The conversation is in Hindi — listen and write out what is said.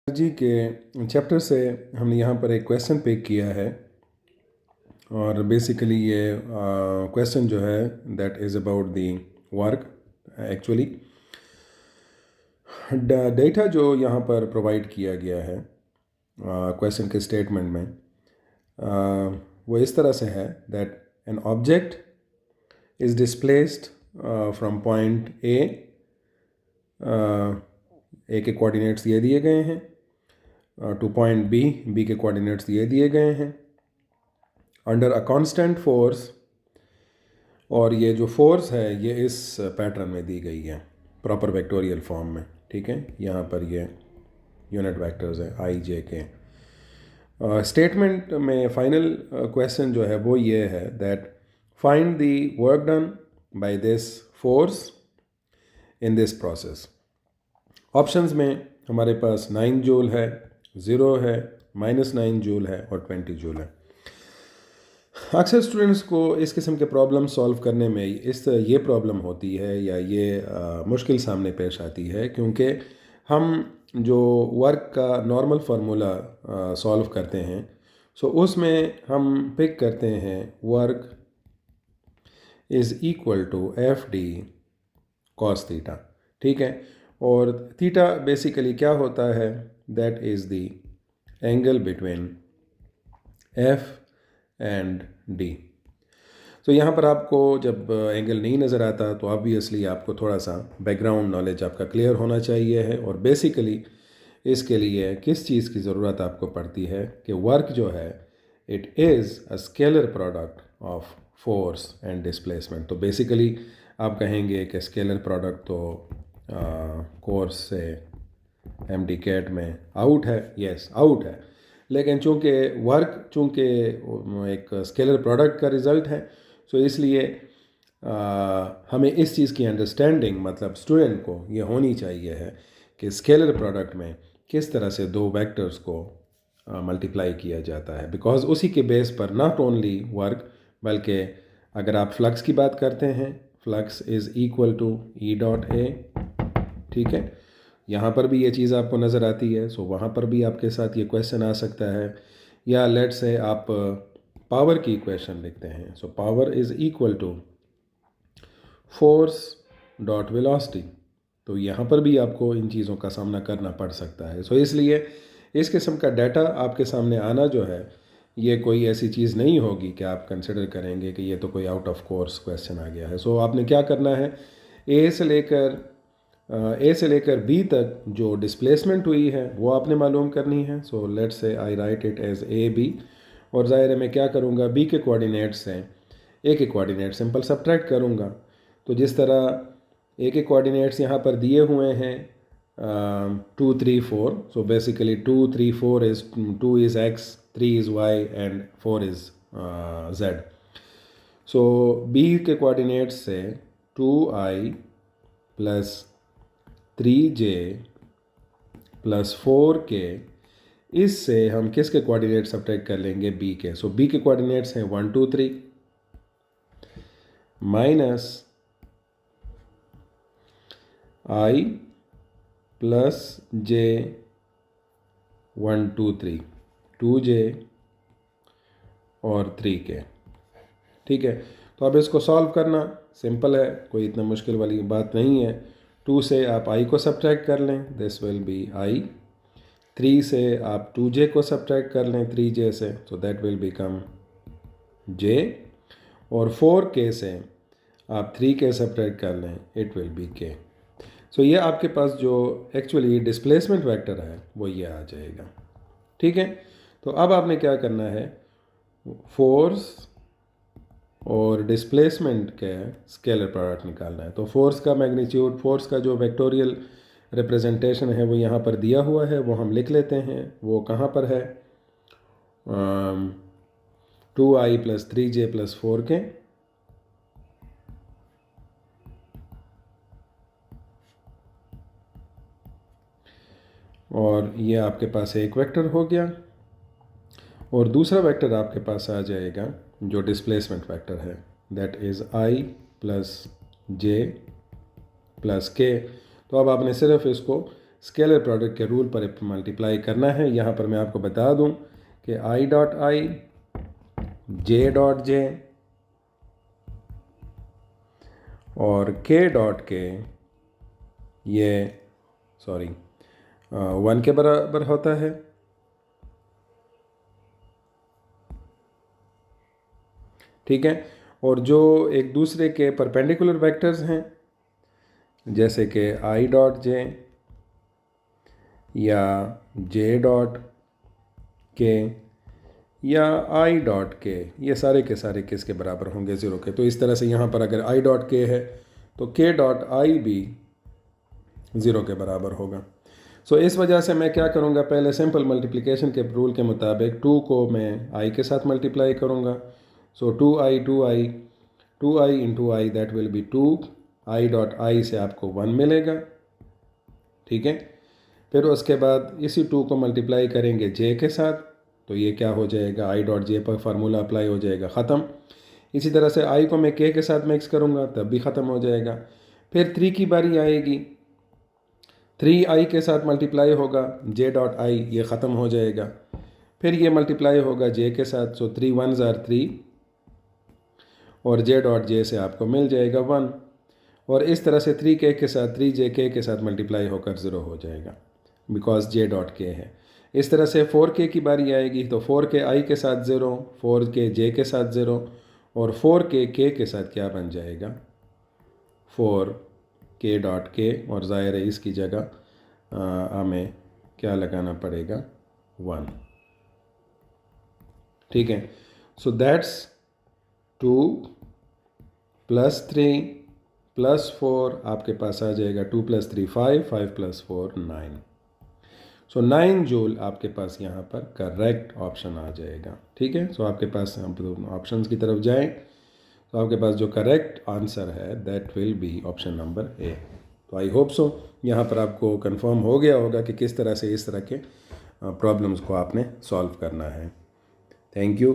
जी के चैप्टर से हमने यहाँ पर एक क्वेश्चन पिक किया है और बेसिकली ये क्वेश्चन जो है that is about the work actually data जो यहाँ पर प्रोवाइड किया गया है क्वेश्चन के स्टेटमेंट में वो इस तरह से है that an object is displaced from point A के कोऑर्डिनेट्स ये दिए गए हैं टू पॉइंट बी के कोऑर्डिनेट्स ये दिए गए हैं अंडर अ कांस्टेंट फोर्स, और ये जो फोर्स है ये इस पैटर्न में दी गई है प्रॉपर वेक्टोरियल फॉर्म में। ठीक है, यहाँ पर ये यूनिट वेक्टर्स है आई जे के। स्टेटमेंट में फाइनल क्वेश्चन जो है वो ये है that find the work done by this force in this process. Options में हमारे पास 9 जूल है, 0 है, -9 जूल है और 20 जूल है। अक्सर स्टूडेंट्स को इस किस्म के प्रॉब्लम सॉल्व करने में ये प्रॉब्लम होती है या ये मुश्किल सामने पेश आती है क्योंकि हम जो वर्क का नॉर्मल फार्मूला सॉल्व करते हैं सो उसमें हम पिक करते हैं work is equal to F D cos theta. ठीक है, और थीटा बेसिकली क्या होता है, that is the angle between F and D. तो यहाँ पर आपको जब एंगल नहीं नज़र आता तो ऑब्वियसली आपको थोड़ा सा बैकग्राउंड नॉलेज आपका क्लियर होना चाहिए है, और बेसिकली इसके लिए किस चीज़ की ज़रूरत आपको पड़ती है कि वर्क जो है it is a scalar product of force and displacement. तो बेसिकली आप कहेंगे कि स्केलर प्रोडक्ट तो कोर्स से एमडी कैट में आउट है, यस आउट है, लेकिन चूँकि वर्क चूँकि एक स्केलर प्रोडक्ट का रिज़ल्ट है सो इसलिए हमें इस चीज़ की अंडरस्टैंडिंग मतलब स्टूडेंट को ये होनी चाहिए है कि स्केलर प्रोडक्ट में किस तरह से दो वेक्टर्स को मल्टीप्लाई किया जाता है, बिकॉज उसी के बेस पर नॉट ओनली वर्क बल्कि अगर आप फ्लक्स की बात करते हैं flux is equal to E dot A. ठीक है, यहाँ पर भी ये चीज़ आपको नज़र आती है सो वहाँ पर भी आपके साथ ये क्वेश्चन आ सकता है, या लेट से आप पावर की इक्वेशन लिखते हैं so power is equal to force dot velocity. तो यहाँ पर भी आपको इन चीज़ों का सामना करना पड़ सकता है। सो इसलिए इस किस्म का डाटा आपके सामने आना जो है ये कोई ऐसी चीज़ नहीं होगी कि आप कंसिडर करेंगे कि ये तो कोई आउट ऑफ कोर्स क्वेश्चन आ गया है। सो आपने क्या करना है, ए से लेकर बी तक जो डिस्प्लेसमेंट हुई है वो आपने मालूम करनी है। So let's say I write it as A B, और ज़ाहिर है मैं क्या करूँगा, बी के कोऑर्डिनेट्स हैं ए के कोऑर्डिनेट सिंपल सब्ट्रैक्ट करूँगा। तो जिस तरह ए के कोऑर्डिनेट्स यहाँ पर दिए हुए हैं 2 3 4, so basically 2 3 4 is 2 is X, 3 is Y and 4 is Z. So B के कोऑर्डिनेट्स से 2i plus 3j plus 4k, इससे हम किसके कोऑर्डिनेट सब्ट्रैक्ट कर लेंगे, बी के। सो बी के कोऑर्डिनेट्स हैं 1 2 3 minus i plus j 1 2 3 2j और 3k। ठीक है, तो अब इसको सॉल्व करना सिंपल है, कोई इतना मुश्किल वाली बात नहीं है। 2 से आप i को सब्ट्रैक्ट कर लें, दिस विल बी i। 3 से आप 2j को सब्ट्रैक्ट कर लें 3j से, तो दैट विल बिकम j, और 4k से आप 3k सब्ट्रैक्ट कर लें, इट विल बी k। सो ये आपके पास जो एक्चुअली डिस्प्लेसमेंट वेक्टर है वो ये आ जाएगा। ठीक है, तो अब आपने क्या करना है, फोर्स और डिस्प्लेसमेंट के स्केलर प्रोडक्ट निकालना है। तो फोर्स का मैग्नीट्यूड, फोर्स का जो वेक्टोरियल रिप्रेजेंटेशन है वो यहाँ पर दिया हुआ है, वो हम लिख लेते हैं। वो कहाँ पर है, 2i plus 3j plus 4k, और ये आपके पास एक वेक्टर हो गया, और दूसरा वेक्टर आपके पास आ जाएगा जो डिस्प्लेसमेंट वेक्टर है, that is i plus j plus k। तो अब आपने सिर्फ इसको स्केलर प्रोडक्ट के रूल पर मल्टीप्लाई करना है। यहाँ पर मैं आपको बता दूँ कि I dot I, J dot J और के डॉट के ये 1 के बराबर होता है। ठीक है, और जो एक दूसरे के परपेंडिकुलर वेक्टर्स हैं जैसे कि आई डॉट जे या जे डॉट के या आई डॉट के, ये सारे के सारे किसके बराबर होंगे? 0 के। तो इस तरह से यहाँ पर अगर आई डॉट के है तो के डॉट आई भी 0 के बराबर होगा। सो इस वजह से मैं क्या करूँगा, पहले सिंपल मल्टीप्लिकेशन के रूल के मुताबिक 2 को मैं आई के साथ मल्टीप्लाई करूँगा। सो 2i into I that will be 2, I dot I से आपको 1 मिलेगा। ठीक है, फिर उसके बाद इसी 2 को मल्टीप्लाई करेंगे जे के साथ, तो ये क्या हो जाएगा, आई डॉट जे पर फार्मूला अप्लाई हो जाएगा, ख़त्म। इसी तरह से आई को मैं के साथ मिक्स करूँगा तब भी ख़त्म हो जाएगा। फिर 3 की बारी आएगी, 3 आई के साथ मल्टीप्लाई होगा, जे डॉट आई ये ख़त्म हो जाएगा। फिर ये मल्टीप्लाई होगा जे के साथ, सो 3 1s are 3 और जे डॉट जे से आपको मिल जाएगा 1। और इस तरह से 3k के साथ 3j k के साथ मल्टीप्लाई होकर 0 हो जाएगा बिकॉज जे डॉट के है। इस तरह से 4k की बारी आएगी तो 4k आई के साथ 0, 4k जे के साथ 0 और 4k k के साथ क्या बन जाएगा, 4k डॉट के, और ज़ाहिर है इसकी जगह हमें क्या लगाना पड़ेगा, 1। ठीक है, सो दैट्स 2 + 3 + 4 आपके पास आ जाएगा 2 + 3 5, 5 + 4 9। सो 9 जूल आपके पास यहाँ पर करेक्ट ऑप्शन आ जाएगा। ठीक है, सो आपके पास हम ऑप्शन की तरफ जाएं तो आपके पास जो करेक्ट आंसर है that will be option number A. तो आई होप सो यहाँ पर आपको कंफर्म हो गया होगा कि किस तरह से इस तरह के प्रॉब्लम्स को आपने सॉल्व करना है। Thank you.